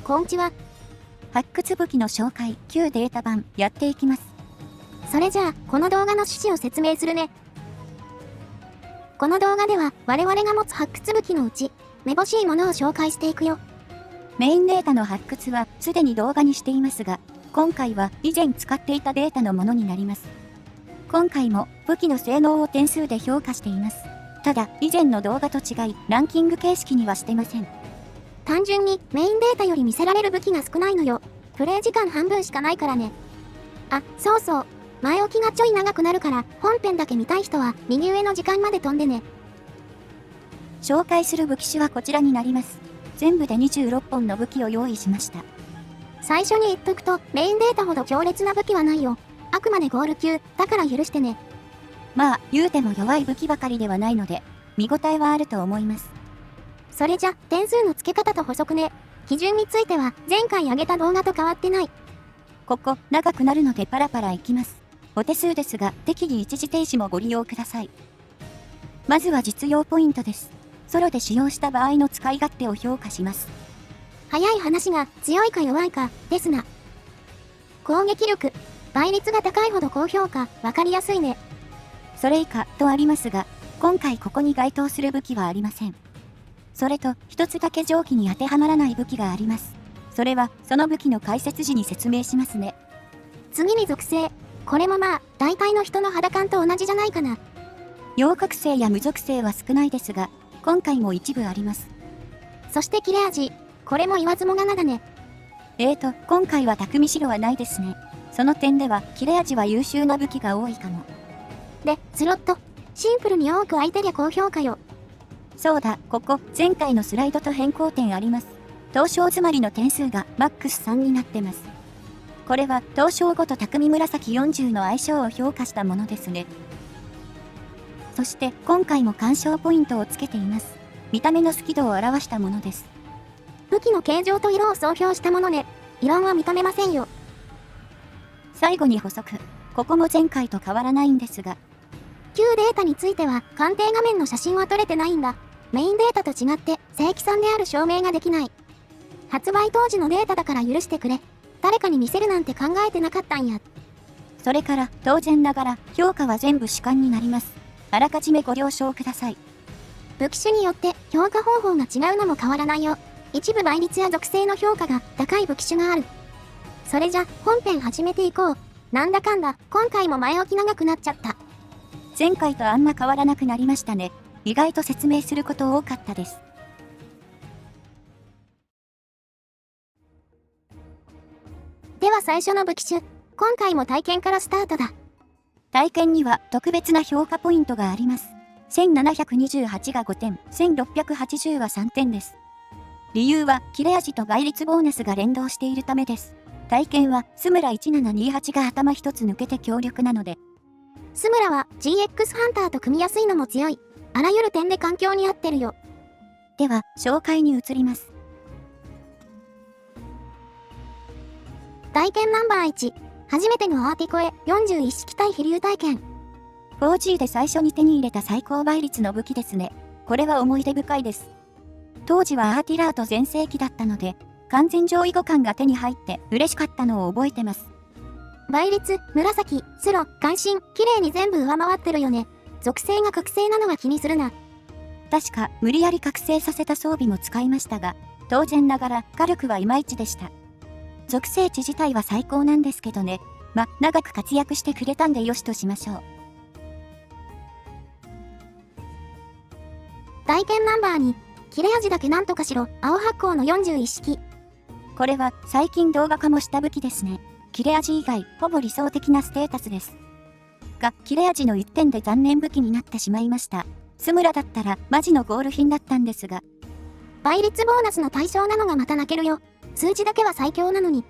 こんにちは。発掘武器の紹介、旧データ版、やっていきます。それじゃあ、この動画の趣旨を説明するね。この動画では、我々が持つ発掘武器のうち、めぼしいものを紹介していくよ。メインデータの発掘は、すでに動画にしていますが、今回は以前使っていたデータのものになります。今回も武器の性能を点数で評価しています。ただ、以前の動画と違い、ランキング形式にはしてません。単純にメインデータより見せられる武器が少ないのよ。プレイ時間半分しかないからね。あ、そうそう。前置きがちょい長くなるから、本編だけ見たい人は右上の時間まで飛んでね。紹介する武器種はこちらになります。全部で26本の武器を用意しました。最初に言っとくと、メインデータほど強烈な武器はないよ。あくまでゴール級、だから許してね。まあ、言うても弱い武器ばかりではないので、見応えはあると思います。それじゃ、点数の付け方と補足ね。基準については、前回上げた動画と変わってない。ここ、長くなるのでパラパラいきます。お手数ですが、適宜一時停止もご利用ください。まずは実用ポイントです。ソロで使用した場合の使い勝手を評価します。早い話が強いか弱いか、ですな。攻撃力、倍率が高いほど高評価、わかりやすいね。それ以下とありますが、今回ここに該当する武器はありません。それと、一つだけ上記に当てはまらない武器があります。それは、その武器の解説時に説明しますね。次に属性。これもまあ、大体の人の肌感と同じじゃないかな。陽覚性や無属性は少ないですが、今回も一部あります。そして切れ味。これも言わずもがなだね。今回は匠白はないですね。その点では、切れ味は優秀な武器が多いかも。で、スロット。シンプルに多く空いてりゃ高評価よ。そうだ、ここ、前回のスライドと変更点あります。東証詰まりの点数がマックス3になってます。これは、東証5と匠紫40の相性を評価したものですね。そして、今回も干渉ポイントをつけています。見た目のスキ度を表したものです。武器の形状と色を総評したものね。異論は認めませんよ。最後に補足。ここも前回と変わらないんですが、旧データについては鑑定画面の写真は撮れてないんだ。メインデータと違って正規算である証明ができない。発売当時のデータだから許してくれ。誰かに見せるなんて考えてなかったんや。それから当然ながら評価は全部主観になります。あらかじめご了承ください。武器種によって評価方法が違うのも変わらないよ。一部倍率や属性の評価が高い武器種がある。それじゃ本編始めていこう。なんだかんだ今回も前置き長くなっちゃった。前回とあんま変わらなくなりましたね。意外と説明すること多かったです。では最初の武器種。今回も体験からスタートだ。体験には特別な評価ポイントがあります。1728が5点、1680は3点です。理由は切れ味と倍率ボーナスが連動しているためです。体験はスムラ1728が頭一つ抜けて強力なので、スムラは GX ハンターと組みやすいのも強い。あらゆる点で環境に合ってるよ。では、紹介に移ります。体験ナンバー1。初めてのアーティコエ41式対飛竜体験。4G で最初に手に入れた最高倍率の武器ですね。これは思い出深いです。当時はアーティラート全盛期だったので、完全上位互換が手に入って嬉しかったのを覚えてます。倍率、紫、スロ、眼神、綺麗に全部上回ってるよね。属性が覚醒なのは気にするな。確か、無理やり覚醒させた装備も使いましたが、当然ながら火力はいまいちでした。属性値自体は最高なんですけどね。長く活躍してくれたんでよしとしましょう。体験ナンバー2。切れ味だけなんとかしろ、青発光の41式。これは最近動画化もした武器ですね。切れ味以外、ほぼ理想的なステータスです。が、切れ味の1点で残念武器になってしまいました。スムラだったらマジのゴール品だったんですが。倍率ボーナスの対象なのがまた泣けるよ。数値だけは最強なのに。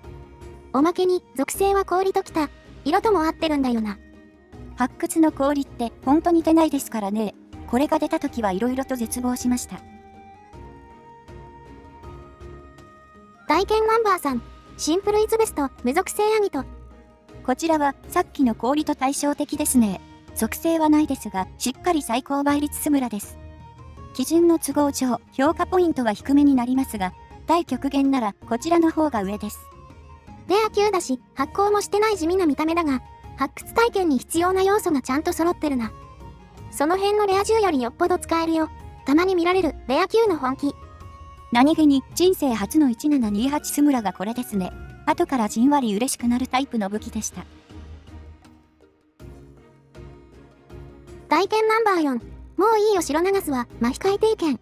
おまけに、属性は氷ときた。色とも合ってるんだよな。発掘の氷って本当に出ないですからね。これが出た時は色々と絶望しました。体験ナンバー3。シンプルイズベスト、無属性アギト。こちらはさっきの氷と対照的ですね。属性はないですが、しっかり最高倍率スムラです。基準の都合上、評価ポイントは低めになりますが、対極限ならこちらの方が上です。レア級だし、発光もしてない地味な見た目だが、発掘体験に必要な要素がちゃんと揃ってるな。その辺のレア銃よりよっぽど使えるよ。たまに見られるレア級の本気。何気に人生初の1728スムラがこれですね。後からじんわり嬉しくなるタイプの武器でした。体験ナンバー4。もういいよ白長スは麻痺改定剣。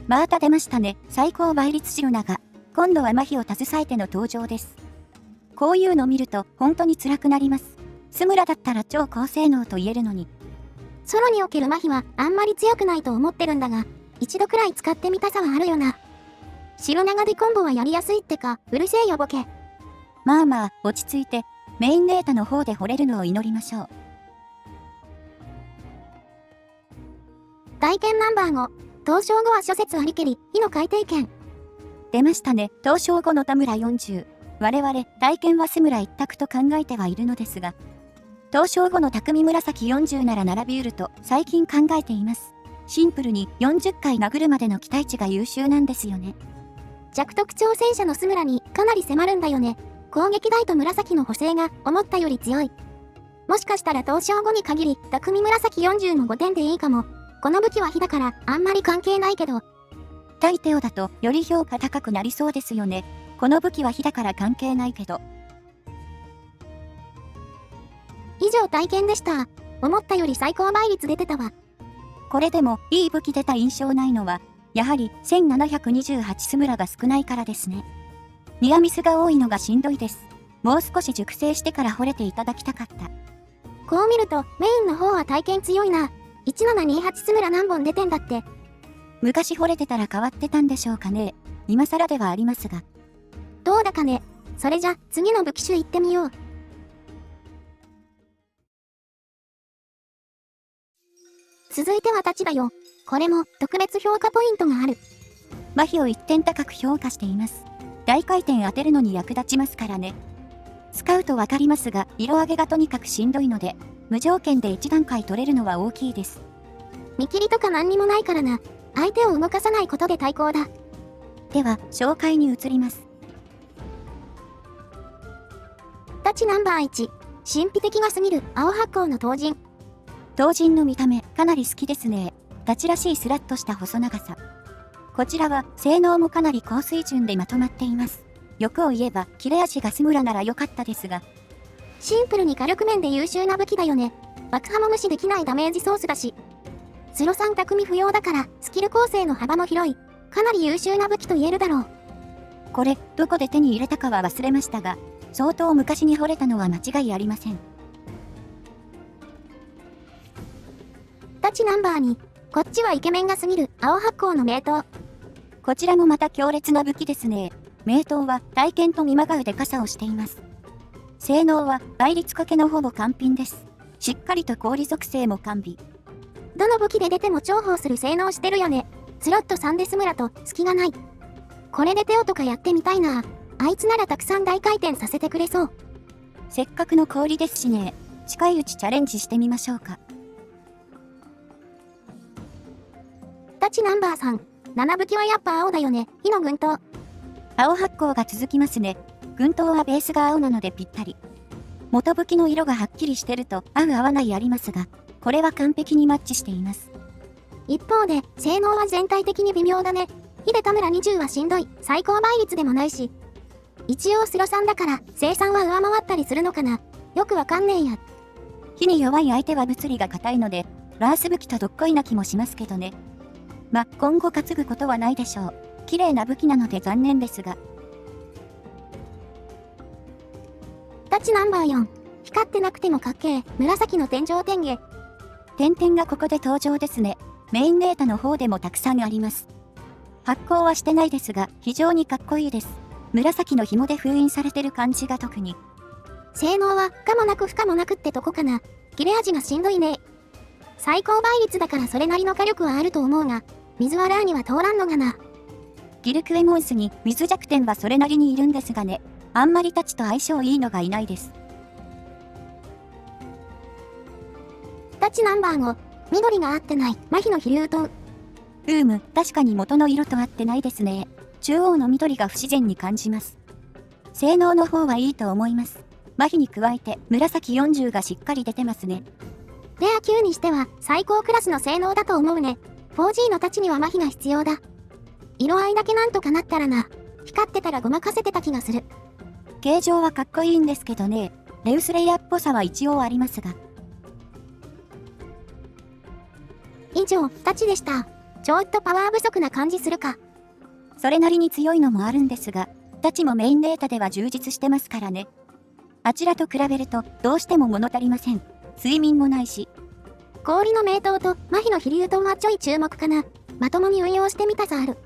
また出ましたね。最高倍率白長。今度は麻痺を携えての登場です。こういうの見ると本当に辛くなります。スムラだったら超高性能と言えるのに。ソロにおける麻痺はあんまり強くないと思ってるんだが、一度くらい使ってみたさはあるよな。白長でコンボはやりやすいってか、うるせえよボケ。まあまあ、落ち着いて、メインデータの方で掘れるのを祈りましょう。体験ナンバー5。東証後は諸説ありけり、火の改定剣。出ましたね。東証後の田村40。我々、体験はスムラ一択と考えてはいるのですが、東証後の匠紫40なら並びうると最近考えています。シンプルに40回殴るまでの期待値が優秀なんですよね。弱特挑戦者のスムラにかなり迫るんだよね。攻撃台と紫の補正が思ったより強い。もしかしたら東証後に限り、匠紫40の5点でいいかも。この武器は火だからあんまり関係ないけど。対テオだとより評価高くなりそうですよね。この武器は火だから関係ないけど。以上体験でした。思ったより最高倍率出てたわ。これでもいい武器出た印象ないのは、やはり1728スムラが少ないからですね。ニアミスが多いのがしんどいです。もう少し熟成してから掘れていただきたかった。こう見るとメインの方は体験強いな。1728スムラ何本出てんだって。昔掘れてたら変わってたんでしょうかね。今更ではありますが。どうだかね。それじゃ次の武器種行ってみよう。続いては立場よ。これも特別評価ポイントがある。麻痺を1点高く評価しています。大回転当てるのに役立ちますからね。使うとわかりますが、色上げがとにかくしんどいので、無条件で1段階取れるのは大きいです。見切りとか何にもないからな。相手を動かさないことで対抗だ。では、紹介に移ります。立ちナンバー1。神秘的が過ぎる青発光の刀陣。刀陣の見た目、かなり好きですね。立ちらしいスラッとした細長さ。こちらは、性能もかなり高水準でまとまっています。欲を言えば、切れ味がスムラなら良かったですが。シンプルに火力面で優秀な武器だよね。爆破も無視できないダメージソースだし。スロ3匠不要だから、スキル構成の幅も広い。かなり優秀な武器と言えるだろう。これ、どこで手に入れたかは忘れましたが、相当昔に掘れたのは間違いありません。立ちナンバー2。こっちはイケメンが過ぎる青発光の名刀。こちらもまた強烈な武器ですね。名刀は体験と見まがうでかさをしています。性能は倍率かけのほぼ完品です。しっかりと氷属性も完備。どの武器で出ても重宝する性能してるよね。スロット3でスムラと隙がない。これでテオとかやってみたいな。あいつならたくさん大回転させてくれそう。せっかくの氷ですしね。近いうちチャレンジしてみましょうか。立ちナンバー3。7武器はやっぱ青だよね。火の軍刀。青発光が続きますね。軍刀はベースが青なのでぴったり。元武器の色がはっきりしてると合う合わないありますが、これは完璧にマッチしています。一方で、性能は全体的に微妙だね。火で田村20はしんどい。最高倍率でもないし。一応スロ3だから、生産は上回ったりするのかな。よくわかんねえや。火に弱い相手は物理が硬いので、ラース武器とどっこいな気もしますけどね。今後担ぐことはないでしょう。綺麗な武器なので残念ですが。立ちナンバー4。光ってなくてもかっけえ。紫の天井天下。点々がここで登場ですね。メインデータの方でもたくさんあります。発光はしてないですが、非常にかっこいいです。紫の紐で封印されてる感じが特に。性能は可もなく不可もなくってとこかな。切れ味がしんどいね。最高倍率だからそれなりの火力はあると思うが、水はラーには通らんのがな。ギルクエモンスに水弱点はそれなりにいるんですがね。あんまり立ちと相性いいのがいないです。立ちナンバー5。緑が合ってない。麻痺の飛竜刀。確かに元の色と合ってないですね。中央の緑が不自然に感じます。性能の方はいいと思います。麻痺に加えて紫40がしっかり出てますね。レア9にしては最高クラスの性能だと思うね。4G のタチには麻痺が必要だ。色合いだけなんとかなったらな。光ってたらごまかせてた気がする。形状はかっこいいんですけどね。レウスレイヤーっぽさは一応ありますが。以上、タチでした。ちょっとパワー不足な感じするか。それなりに強いのもあるんですが、タチもメインデータでは充実してますからね。あちらと比べるとどうしても物足りません。睡眠もないし。氷の名刀と麻痺の飛竜刀はちょい注目かな。まともに運用してみたさある。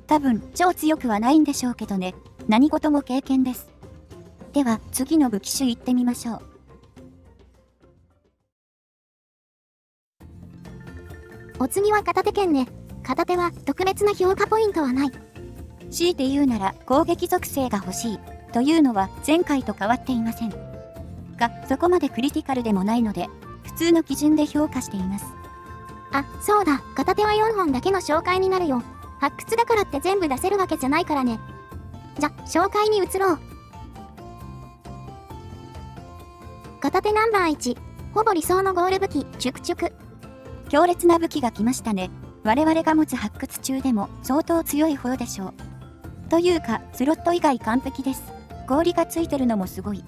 多分超強くはないんでしょうけどね。何事も経験です。では次の武器種行ってみましょう。お次は片手剣ね。片手は特別な評価ポイントはない。強いて言うなら攻撃属性が欲しい。というのは前回と変わっていません。が、そこまでクリティカルでもないので、普通の基準で評価しています。あ、そうだ。片手は4本だけの紹介になるよ。発掘だからって全部出せるわけじゃないからね。じゃ、紹介に移ろう。片手ナンバー1。ほぼ理想のゴール武器、チュクチュク。強烈な武器が来ましたね。我々が持つ発掘中でも相当強い方でしょう。というか、スロット以外完璧です。氷がついてるのもすごい。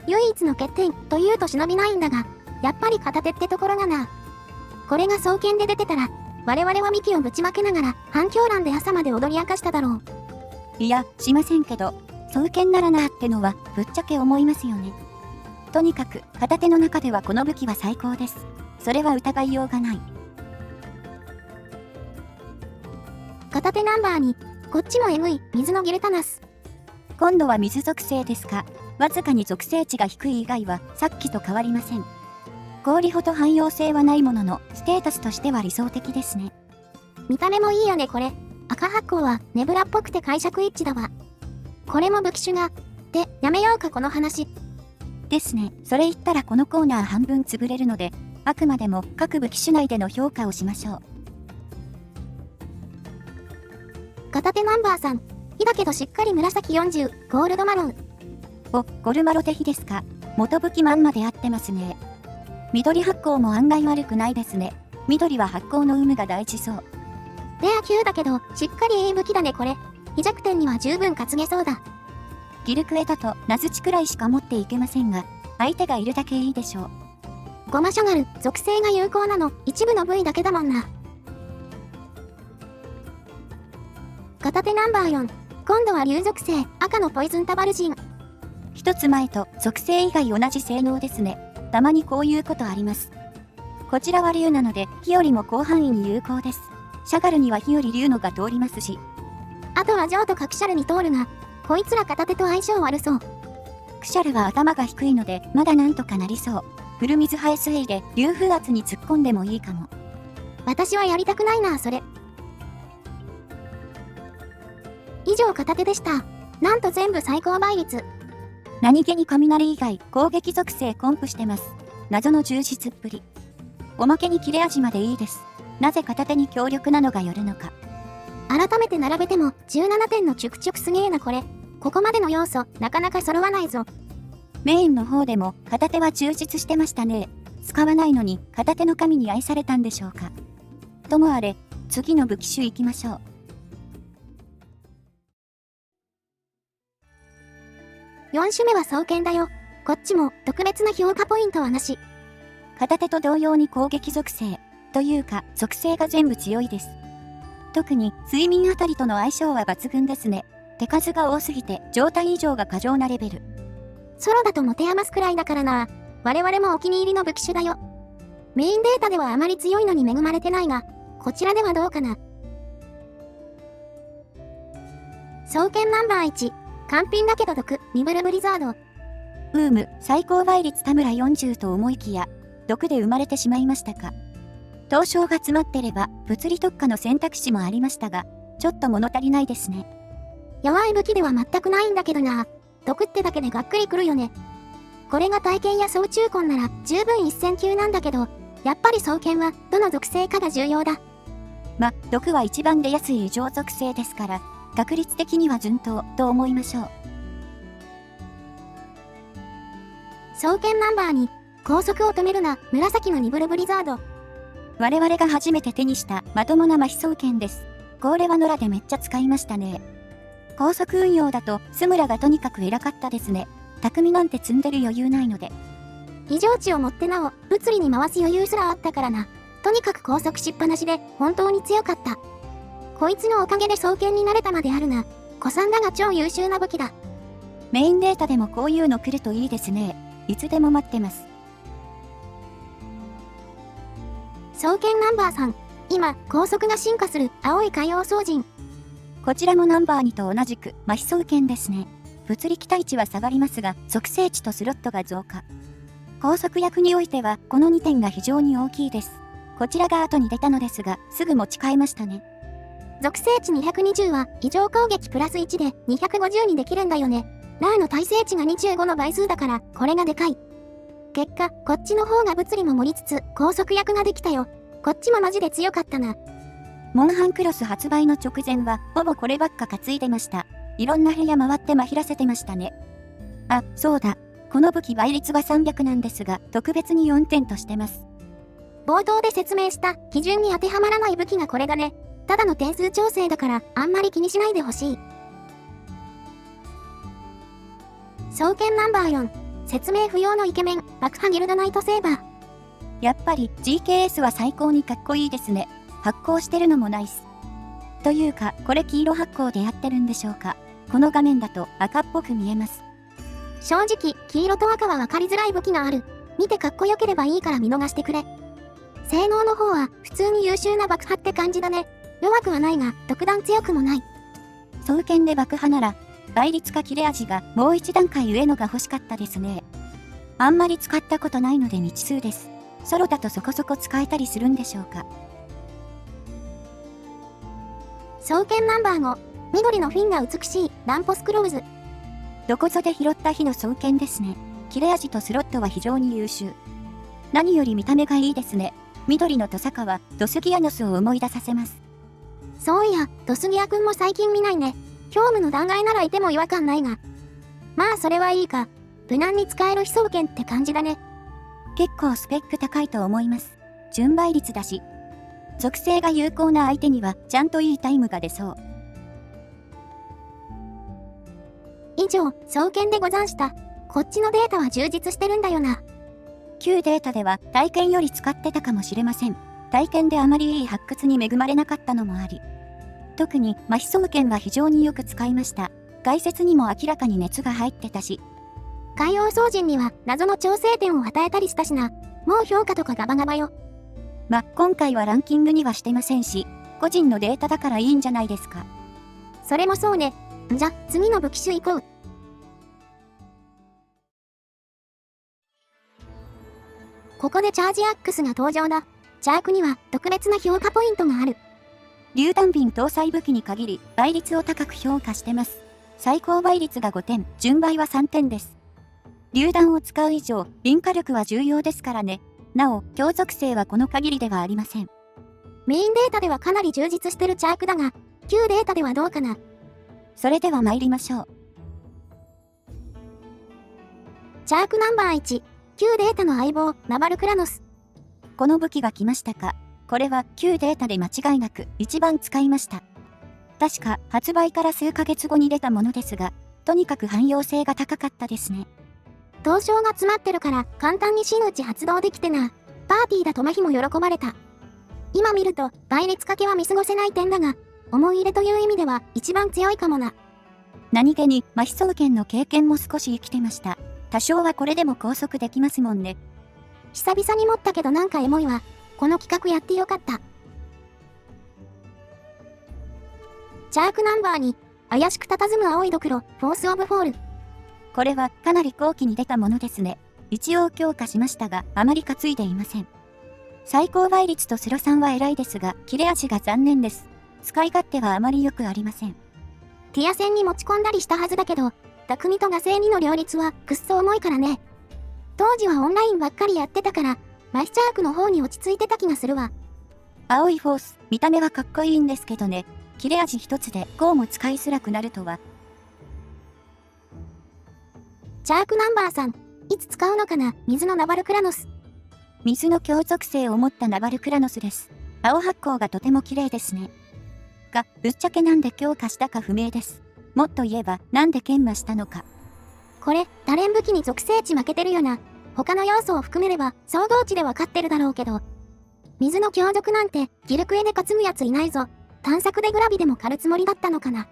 唯一の欠点というと忍びないんだが、やっぱり片手ってところがな。これが双剣で出てたら、我々は幹をぶちまけながら反響欄で朝まで踊り明かしただろう。いや、しませんけど、双剣ならなってのはぶっちゃけ思いますよね。とにかく、片手の中ではこの武器は最高です。それは疑いようがない。片手ナンバー2。こっちもえぐい、水のギルタナス。今度は水属性ですか。わずかに属性値が低い以外はさっきと変わりません。氷ほど汎用性はないものの、ステータスとしては理想的ですね。見た目もいいよねこれ。赤発光はネブラっぽくて解釈一致だわ。これも武器種が。で、やめようかこの話。ですね。それ言ったらこのコーナー半分潰れるので、あくまでも各武器種内での評価をしましょう。片手ナンバー3。火だけどしっかり紫40、ゴールドマロン。お、ゴルマロテヒですか。元武器まんまで合ってますね。緑発光も案外悪くないですね。緑は発光の有無が大事そう。レア級だけど、しっかりいい武器だねこれ。非弱点には十分担げそうだ。ギルクエだとナズチくらいしか持っていけませんが、相手がいるだけいいでしょう。ゴマシャガル、属性が有効なの、一部の部位だけだもんな。片手ナンバー4。今度は竜属性、赤のポイズンタバルジン。一つ前と属性以外同じ性能ですね。たまにこういうことあります。こちらは竜なので、火よりも広範囲に有効です。シャガルには火より竜のが通りますし。あとはジョーとカクシャルに通るが、こいつら片手と相性悪そう。クシャルは頭が低いので、まだなんとかなりそう。フル水ハエスイで竜風圧に突っ込んでもいいかも。私はやりたくないなそれ。以上片手でした。なんと全部最高倍率。何気に雷以外攻撃属性コンプしてます。謎の充実っぷり。おまけに切れ味までいいです。なぜ片手に強力なのがよるのか。改めて並べても17点のチュクチュクすげえなこれ。ここまでの要素なかなか揃わないぞ。メインの方でも片手は充実してましたね。使わないのに片手の神に愛されたんでしょうか。ともあれ、次の武器種行きましょう。4種目は双剣だよ。こっちも特別な評価ポイントはなし。片手と同様に攻撃属性、というか属性が全部強いです。特に睡眠あたりとの相性は抜群ですね。手数が多すぎて状態異常が過剰なレベル。ソロだと持て余すくらいだからな。我々もお気に入りの武器種だよ。メインデータではあまり強いのに恵まれてないが、こちらではどうかな。双剣ナンバー1。完品だけど毒、ニブルブリザード。最高倍率田村40と思いきや、毒で生まれてしまいましたか。凍傷が詰まってれば、物理特化の選択肢もありましたが、ちょっと物足りないですね。弱い武器では全くないんだけどな。毒ってだけでがっくりくるよね。これが体験や総中魂なら十分1000級なんだけど、やっぱり双剣はどの属性かが重要だ。毒は一番出やすい異常属性ですから、確率的には順当と思いましょう。双剣ナンバー2、高速を止めるな、紫のニブルブリザード。我々が初めて手にしたまともな麻痺双剣です。これは野良でめっちゃ使いましたね。高速運用だとスムラがとにかく偉かったですね。匠なんて積んでる余裕ないので。異常値を持ってなお、物理に回す余裕すらあったからな。とにかく高速しっぱなしで本当に強かった。こいつのおかげで双剣になれたまであるな。古参だが超優秀な武器だ。メインデータでもこういうの来るといいですね。いつでも待ってます。双剣ナンバー3、今、高速が進化する青い海洋総人。こちらもナンバー2と同じく麻痺双剣ですね。物理期待値は下がりますが、属性値とスロットが増加。高速役においては、この2点が非常に大きいです。こちらが後に出たのですが、すぐ持ち替えましたね。属性値220は異常攻撃プラス1で250にできるんだよね。ラーの耐性値が25の倍数だから、これがでかい。結果、こっちの方が物理も盛りつつ、高速役ができたよ。こっちもマジで強かったな。モンハンクロス発売の直前は、ほぼこればっか担いでました。いろんな部屋回ってまひらせてましたね。あ、そうだ。この武器倍率は300なんですが、特別に4点としてます。冒頭で説明した基準に当てはまらない武器がこれだね。ただの点数調整だからあんまり気にしないでほしい。双剣ナンバー4、説明不要のイケメン、爆破ギルドナイトセーバー。やっぱり GKS は最高にかっこいいですね。発光してるのもナイス。というか、これ黄色発光でやってるんでしょうか。この画面だと赤っぽく見えます。正直、黄色と赤は分かりづらい武器がある。見てかっこよければいいから見逃してくれ。性能の方は普通に優秀な爆破って感じだね。弱くはないが、特段強くもない。双剣で爆破なら、倍率か切れ味がもう一段階上のが欲しかったですね。あんまり使ったことないので未知数です。ソロだとそこそこ使えたりするんでしょうか。双剣ナンバー5、緑のフィンが美しい、ランポスクローズ。どこぞで拾った日の双剣ですね。切れ味とスロットは非常に優秀。何より見た目がいいですね。緑のトサカはドスギアノスを思い出させます。そういや、ドスギアくんも最近見ないね。兵務の弾劾ならいても違和感ないが。まあそれはいいか。無難に使える非双剣って感じだね。結構スペック高いと思います。純倍率だし。属性が有効な相手にはちゃんといいタイムが出そう。以上、双剣でござんした。こっちのデータは充実してるんだよな。旧データでは体験より使ってたかもしれません。体験であまりいい発掘に恵まれなかったのもあり。特に麻痺双剣は非常によく使いました。概説にも明らかに熱が入ってたし。海洋総人には謎の調整点を与えたりしたしな。もう評価とかガバガバよ。今回はランキングにはしてませんし、個人のデータだからいいんじゃないですか。それもそうね。じゃ、次の武器種行こう。ここでチャージアックスが登場だ。チャークには特別な評価ポイントがある。榴弾瓶搭載武器に限り倍率を高く評価してます。最高倍率が5点、純倍は3点です。榴弾を使う以上、引火力は重要ですからね。なお、強属性はこの限りではありません。メインデータではかなり充実してるチャークだが、旧データではどうかな。それでは参りましょう。チャークナンバー1、旧データの相棒、ナバルクラノス。この武器が来ましたか。これは旧データで間違いなく一番使いました。確か発売から数ヶ月後に出たものですが、とにかく汎用性が高かったですね。凍傷が詰まってるから簡単に真打ち発動できてな。パーティーだと麻痺も喜ばれた。今見ると倍率掛けは見過ごせない点だが、思い入れという意味では一番強いかもな。何気に麻痺双剣の経験も少し生きてました。多少はこれでも拘束できますもんね。久々に持ったけどなんかエモいわ。この企画やってよかった。チャークナンバー2、怪しく佇む青いドクロ、フォースオブフォール。これはかなり後期に出たものですね。一応強化しましたが、あまり担いでいません。最高倍率とスロ3は偉いですが、切れ味が残念です。使い勝手はあまり良くありません。ティア戦に持ち込んだりしたはずだけど、匠と画星2の両立はくっそ重いからね。当時はオンラインばっかりやってたから、マヒチャークの方に落ち着いてた気がするわ。青いフォース、見た目はかっこいいんですけどね。切れ味一つでこうも使いづらくなるとは。チャークナンバーさん、いつ使うのかな、水のナバルクラノス。水の強属性を持ったナバルクラノスです。青発光がとても綺麗ですね。が、ぶっちゃけなんで強化したか不明です。もっと言えば、なんで研磨したのか。これ、多連武器に属性値負けてるよな。他の要素を含めれば、総合値でわかってるだろうけど。水の強毒なんて、ギルクエで担ぐやついないぞ。探索でグラビでも狩るつもりだったのかな。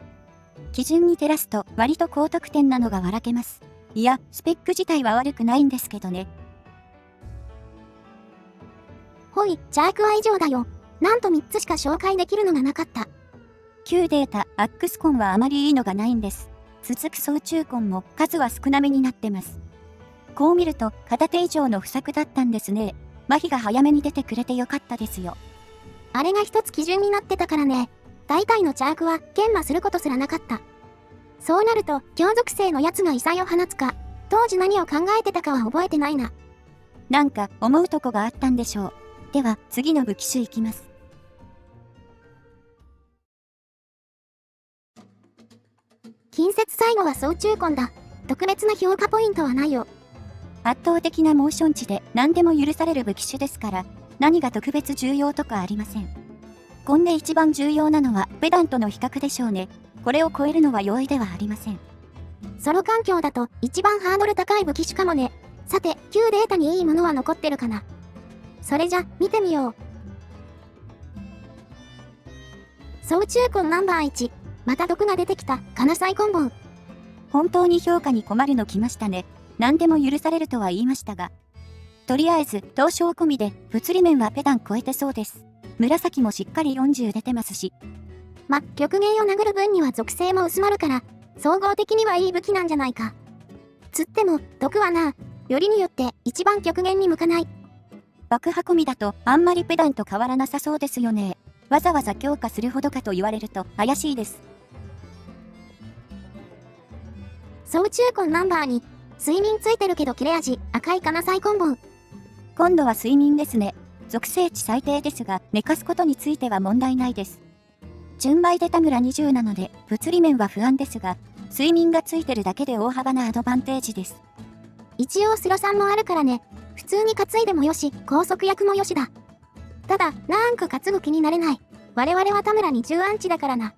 基準に照らすと、割と高得点なのが笑けます。いや、スペック自体は悪くないんですけどね。ほい、チャークは以上だよ。なんと3つしか紹介できるのがなかった。旧データ、アックスコンはあまりいいのがないんです。続く総中コンも数は少なめになってます。こう見ると、片手以上の不作だったんですね。麻痺が早めに出てくれてよかったですよ。あれが一つ基準になってたからね。大体のチャークは研磨することすらなかった。そうなると、強属性のやつが異彩を放つか、当時何を考えてたかは覚えてないな。なんか思うとこがあったんでしょう。では、次の武器種いきます。近接最後は総中コンだ。特別な評価ポイントはないよ。圧倒的なモーション値で何でも許される武器種ですから、何が特別重要とかありません。コンで一番重要なのはペダントの比較でしょうね。これを超えるのは容易ではありません。ソロ環境だと一番ハードル高い武器種かもね。さて、旧データにいいものは残ってるかな。それじゃ、見てみよう。総中コンナンバー1。また毒が出てきた、カナサイコンボン。本当に評価に困るの来ましたね。何でも許されるとは言いましたが。とりあえず、東証込みで、物理面はペダン超えてそうです。紫もしっかり40出てますし。極限を殴る分には属性も薄まるから、総合的にはいい武器なんじゃないか。つっても、毒はな、よりによって一番極限に向かない。爆破込みだと、あんまりペダンと変わらなさそうですよね。わざわざ強化するほどかと言われると、怪しいです。総中コンナンバー2。睡眠ついてるけど切れ味、赤いカナサイコンボン。今度は睡眠ですね。属性値最低ですが、寝かすことについては問題ないです。純米で田村20なので、物理面は不安ですが、睡眠がついてるだけで大幅なアドバンテージです。一応スロ3もあるからね。普通に担いでもよし、高速役もよしだ。ただ、なんか担ぐ気になれない。我々は田村20アンチだからな。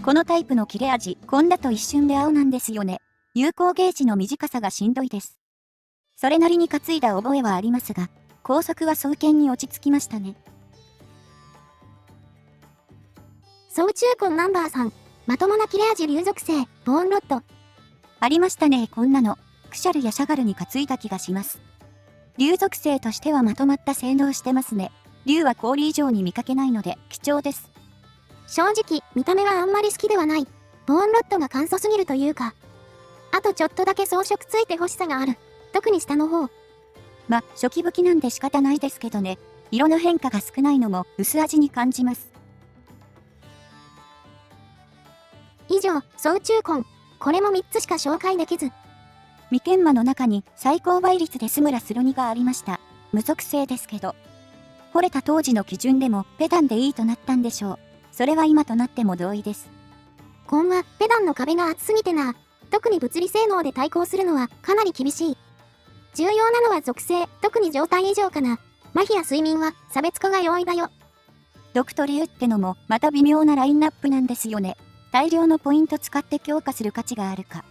このタイプの切れ味、こんだと一瞬で青なんですよね。有効ゲージの短さがしんどいです。それなりに担いだ覚えはありますが、高速は双剣に落ち着きましたね。総中コンナンバー3。まともな切れ味流属性、ボーンロッド。ありましたね、こんなの。クシャルやシャガルに担いだ気がします。流属性としてはまとまった性能してますね。竜は氷以上に見かけないので貴重です。正直、見た目はあんまり好きではない。ボーンロッドが簡素すぎるというか。あとちょっとだけ装飾ついて欲しさがある。特に下の方。初期武器なんで仕方ないですけどね。色の変化が少ないのも薄味に感じます。以上、総中コン。これも3つしか紹介できず。未研磨の中に最高倍率でスムラスロニがありました。無属性ですけど。惚れた当時の基準でもペダンでいいとなったんでしょう。それは今となっても同意です。コンはペダンの壁が厚すぎてな。特に物理性能で対抗するのはかなり厳しい。重要なのは属性、特に状態異常かな。麻痺や睡眠は差別化が容易だよ。毒と竜ってのもまた微妙なラインナップなんですよね。大量のポイント使って強化する価値があるか。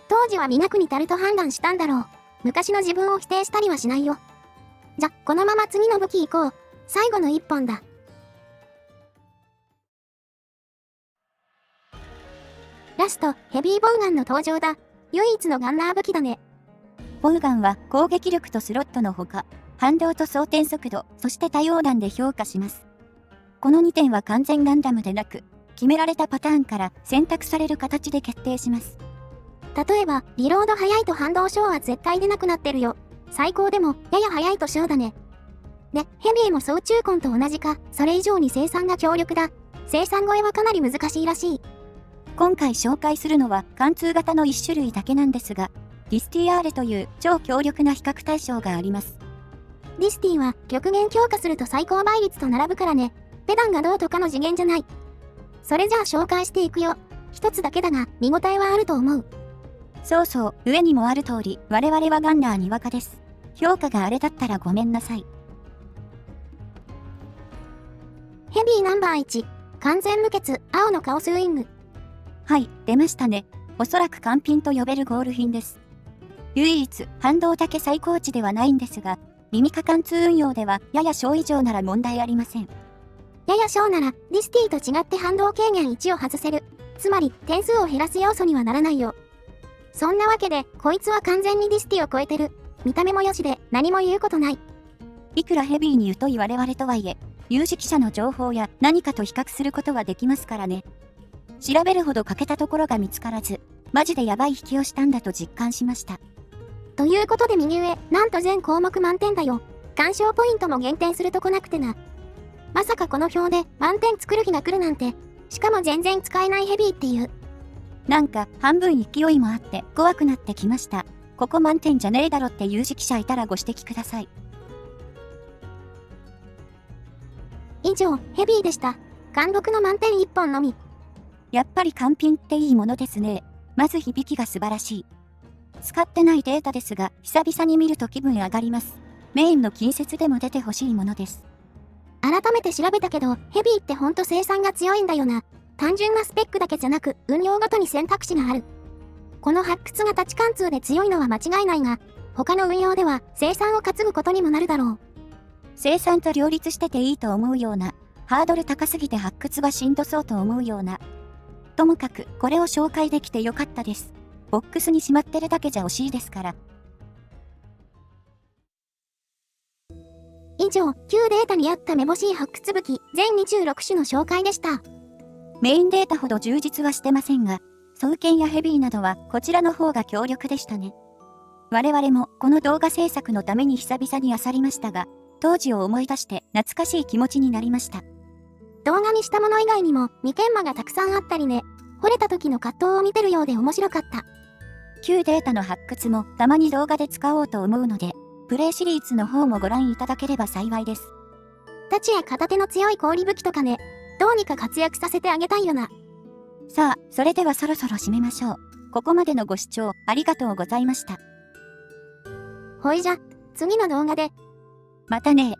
当時は見なくに足ると判断したんだろう。昔の自分を否定したりはしないよ。じゃ、このまま次の武器行こう。最後の一本だ。ラスト、ヘビーボウガンの登場だ。唯一のガンナー武器だね。ボウガンは攻撃力とスロットのほか、反動と装填速度、そして多様弾で評価します。この2点は完全ガンダムでなく、決められたパターンから選択される形で決定します。例えば、リロード早いと反動小は絶対出なくなってるよ。最高でも、やや早いと小だね。で、ヘビーも総中コンと同じか、それ以上に生産が強力だ。生産超えはかなり難しいらしい。今回紹介するのは貫通型の1種類だけなんですが、ディスティアーレという超強力な比較対象があります。ディスティは極限強化すると最高倍率と並ぶからね。ペダンがどうとかの次元じゃない。それじゃあ紹介していくよ。一つだけだが、見応えはあると思う。そうそう、上にもある通り、我々はガンナーにわかです。評価があれだったらごめんなさい。ヘビーナンバー1、完全無欠、青のカオスウイング。はい、出ましたね。おそらく完品と呼べるゴール品です。唯一、反動だけ最高値ではないんですが、リミカ貫通運用ではやや小以上なら問題ありません。やや小なら、ディスティと違って反動軽減1を外せる。つまり、点数を減らす要素にはならないよ。そんなわけで、こいつは完全にディスティを超えてる。見た目も良しで、何も言うことない。いくらヘビーに疎い我々とはいえ、有識者の情報や何かと比較することはできますからね。調べるほど欠けたところが見つからず、マジでヤバい引きをしたんだと実感しました。ということで右上、なんと全項目満点だよ。干渉ポイントも減点するとこなくてな。まさかこの表で満点作る日が来るなんて。しかも全然使えないヘビーっていう。なんか半分勢いもあって怖くなってきました。ここ満点じゃねえだろって有識者いたらご指摘ください。以上、ヘビーでした。貫禄の満点1本のみ。やっぱり完品っていいものですね。まず響きが素晴らしい。使ってないデータですが、久々に見ると気分上がります。メインの近接でも出てほしいものです。改めて調べたけど、ヘビーってほんと生産が強いんだよな。単純なスペックだけじゃなく、運用ごとに選択肢がある。この発掘がタッチ貫通で強いのは間違いないが、他の運用では生産を担ぐことにもなるだろう。生産と両立してていいと思うような、ハードル高すぎて発掘はしんどそうと思うような。ともかく、これを紹介できてよかったです。ボックスにしまってるだけじゃ惜しいですから。以上、旧データにあっためぼしい発掘武器、全26種の紹介でした。メインデータほど充実はしてませんが、双剣やヘビーなどはこちらの方が強力でしたね。我々もこの動画制作のために久々に漁りましたが、当時を思い出して懐かしい気持ちになりました。動画にしたもの以外にも未研磨がたくさんあったりね、掘れた時の葛藤を見てるようで面白かった。旧データの発掘もたまに動画で使おうと思うので、プレイシリーズの方もご覧いただければ幸いです。太刀や片手の強い氷武器とかね、どうにか活躍させてあげたいよな。さあ、それではそろそろ締めましょう。ここまでのご視聴ありがとうございました。ほいじゃ、次の動画で。またね。